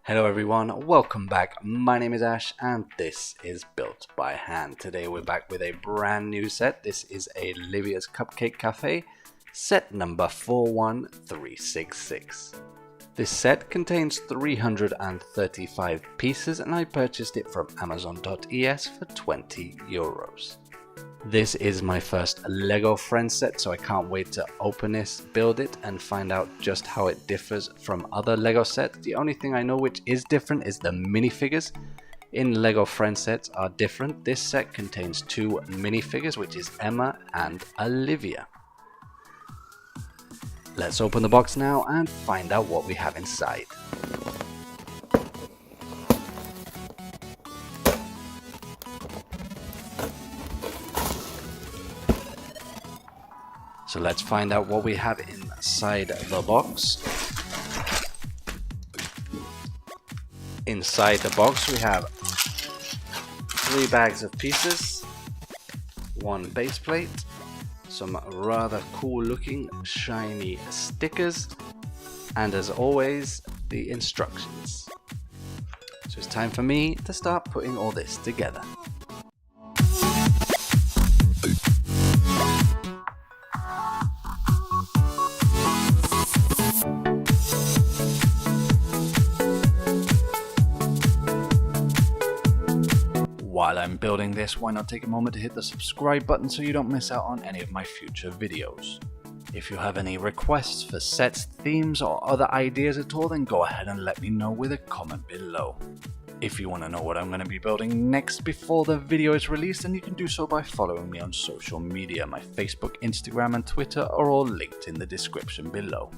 Hello everyone, welcome back. My name is Ash and this is Built by Hand. Today we're back with a brand new set. This is Olivia's Cupcake Cafe, set number 41366. This set contains 335 pieces and I purchased it from Amazon.es for €20. This is my first Lego Friends set, so I can't wait to open this, build it, and find out just how it differs from other Lego sets. The only thing I know which is different is the minifigures in Lego Friends sets are different. This set contains two minifigures, which is Emma and Olivia. Let's open the box now and find out what we have inside. So let's find out what we have inside the box. Inside the box we have 3 bags of pieces, 1 base plate, some rather cool looking shiny stickers, and as always the instructions. So it's time for me to start putting all this together. While I'm building this, why not take a moment to hit the subscribe button so you don't miss out on any of my future videos. If you have any requests for sets, themes, or other ideas at all, then go ahead and let me know with a comment below. If you want to know what I'm going to be building next before the video is released, then you can do so by following me on social media. My Facebook, Instagram, and Twitter are all linked in the description below.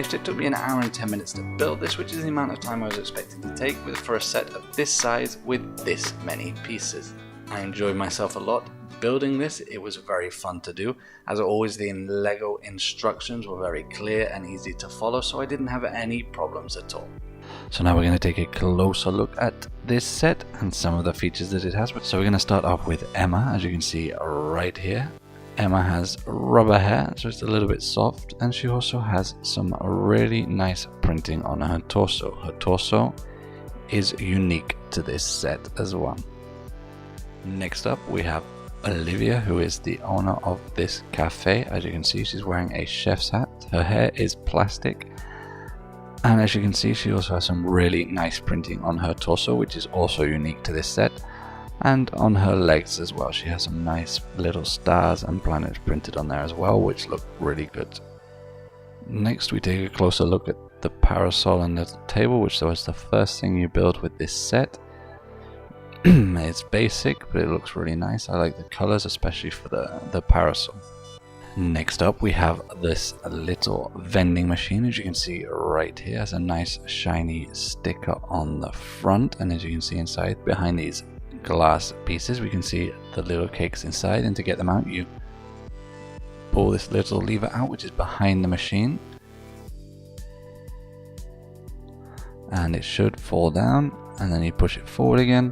finished. It took me an hour and 10 minutes to build this, which is the amount of time I was expecting to take for a set of this size with this many pieces. I enjoyed myself a lot building this. It was very fun to do. As always, the Lego instructions were very clear and easy to follow, so I didn't have any problems at all. So now we're going to take a closer look at this set and some of the features that it has. So we're going to start off with Emma, as you can see right here. Emma has rubber hair, so it's a little bit soft, and she also has some really nice printing on her torso. Her torso is unique to this set as well. Next up we have Olivia, who is the owner of this cafe. As you can see, she's wearing a chef's hat. Her hair is plastic. And as you can see, she also has some really nice printing on her torso, which is also unique to this set. And on her legs as well, she has some nice little stars and planets printed on there as well, which look really good. Next we take a closer look at the parasol and the table, which was the first thing you build with this set. It's basic, but it looks really nice. I like the colors, especially for the parasol. Next up we have this little vending machine. As you can see right here, has a nice shiny sticker on the front, and as you can see inside, behind these glass pieces, we can see the little cakes inside, and to get them out you pull this little lever out, which is behind the machine, and it should fall down, and then you push it forward again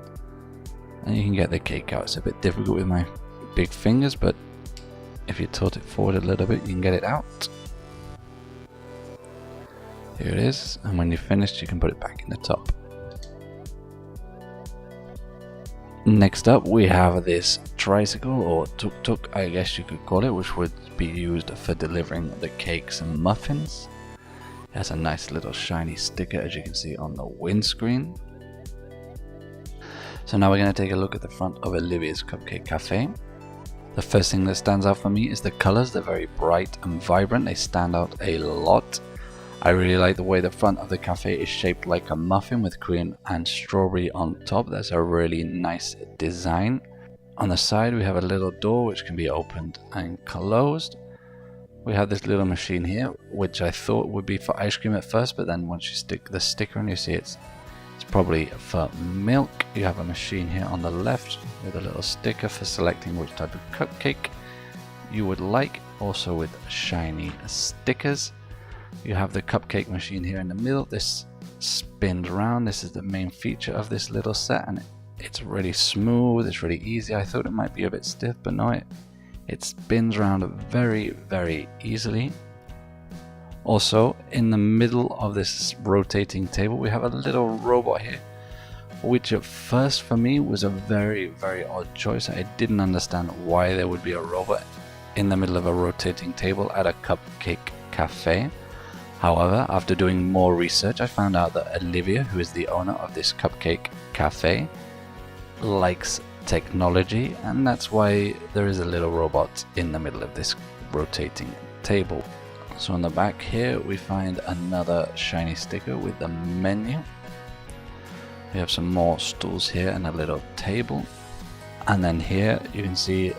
and you can get the cake out. It's a bit difficult with my big fingers, but if you tilt it forward a little bit, you can get it out. Here it is, and when you're finished, you can put it back in the top. Next up, we have this tricycle, or tuk-tuk, I guess you could call it, which would be used for delivering the cakes and muffins. It has a nice little shiny sticker, as you can see on the windscreen. So now we're going to take a look at the front of Olivia's Cupcake Cafe. The first thing that stands out for me is the colors. They're very bright and vibrant. They stand out a lot. I really like the way the front of the cafe is shaped like a muffin with cream and strawberry on top. That's a really nice design. On the side we have a little door which can be opened and closed. We have this little machine here, which I thought would be for ice cream at first, but then once you stick the sticker in, you see it's probably for milk. You have a machine here on the left with a little sticker for selecting which type of cupcake you would like, also with shiny stickers. You have the cupcake machine here in the middle. This spins around. This is the main feature of this little set, and it's really smooth, it's really easy. I thought it might be a bit stiff, but no, it spins around very, very easily. Also, in the middle of this rotating table, we have a little robot here, which at first for me was a very, very odd choice. I didn't understand why there would be a robot in the middle of a rotating table at a cupcake cafe. However, after doing more research, I found out that Olivia, who is the owner of this cupcake cafe, likes technology, and that's why there is a little robot in the middle of this rotating table. So on the back here we find another shiny sticker with the menu. We have some more stools here and a little table, and then here you can see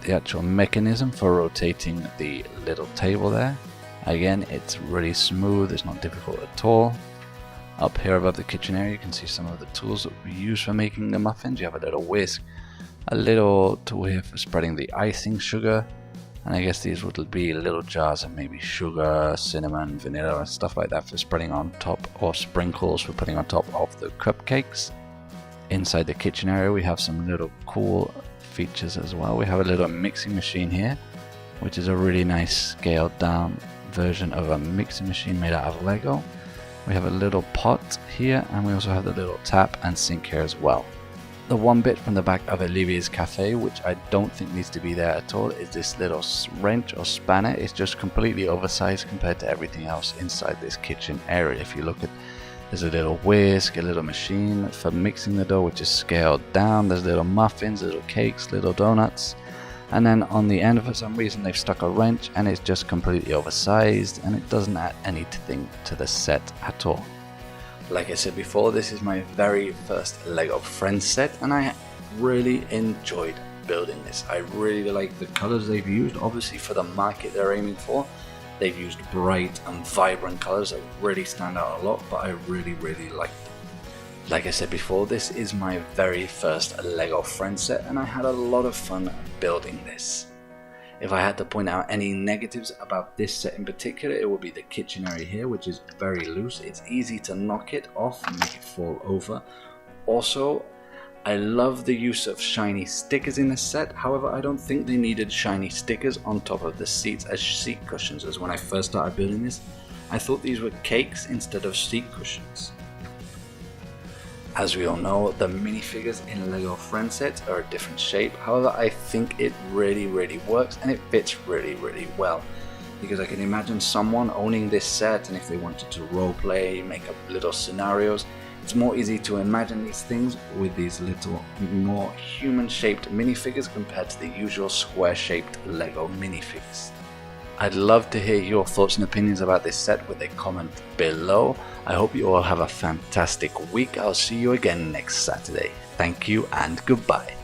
the actual mechanism for rotating the little table there. Again, it's really smooth, it's not difficult at all. Up here above the kitchen area you can see some of the tools that we use for making the muffins. You have a little whisk, a little tool here for spreading the icing sugar, and I guess these would be little jars of maybe sugar, cinnamon, vanilla, and stuff like that for spreading on top, or sprinkles for putting on top of the cupcakes. Inside the kitchen area we have some little cool features as well. We have a little mixing machine here, which is a really nice scaled down version of a mixing machine made out of Lego. We have a little pot here, and we also have the little tap and sink here as well. The one bit from the back of Olivia's cafe, which I don't think needs to be there at all, is this little wrench or spanner. It's just completely oversized compared to everything else inside this kitchen area. If you look at, there's a little whisk, a little machine for mixing the dough, which is scaled down. There's little muffins, little cakes, little donuts. And then on the end, for some reason, they've stuck a wrench, and it's just completely oversized, and it doesn't add anything to the set at all. Like I said before, this is my very first Lego Friends set, and I really enjoyed building this. I really like the colors they've used. Obviously for the market they're aiming for, They've used bright and vibrant colors that really stand out a lot, but I really like them. Like I said before, this is my very first LEGO Friends set, and I had a lot of fun building this. If I had to point out any negatives about this set in particular, it would be the kitchen area here, which is very loose. It's easy to knock it off and make it fall over. Also, I love the use of shiny stickers in this set. However, I don't think they needed shiny stickers on top of the seats as seat cushions, as when I first started building this, I thought these were cakes instead of seat cushions. As we all know, the minifigures in LEGO Friends sets are a different shape. However, I think it really works, and it fits really well. Because I can imagine someone owning this set, and if they wanted to roleplay, make up little scenarios, it's more easy to imagine these things with these little more human-shaped minifigures compared to the usual square-shaped LEGO minifigures. I'd love to hear your thoughts and opinions about this set with a comment below. I hope you all have a fantastic week. I'll see you again next Saturday. Thank you and goodbye.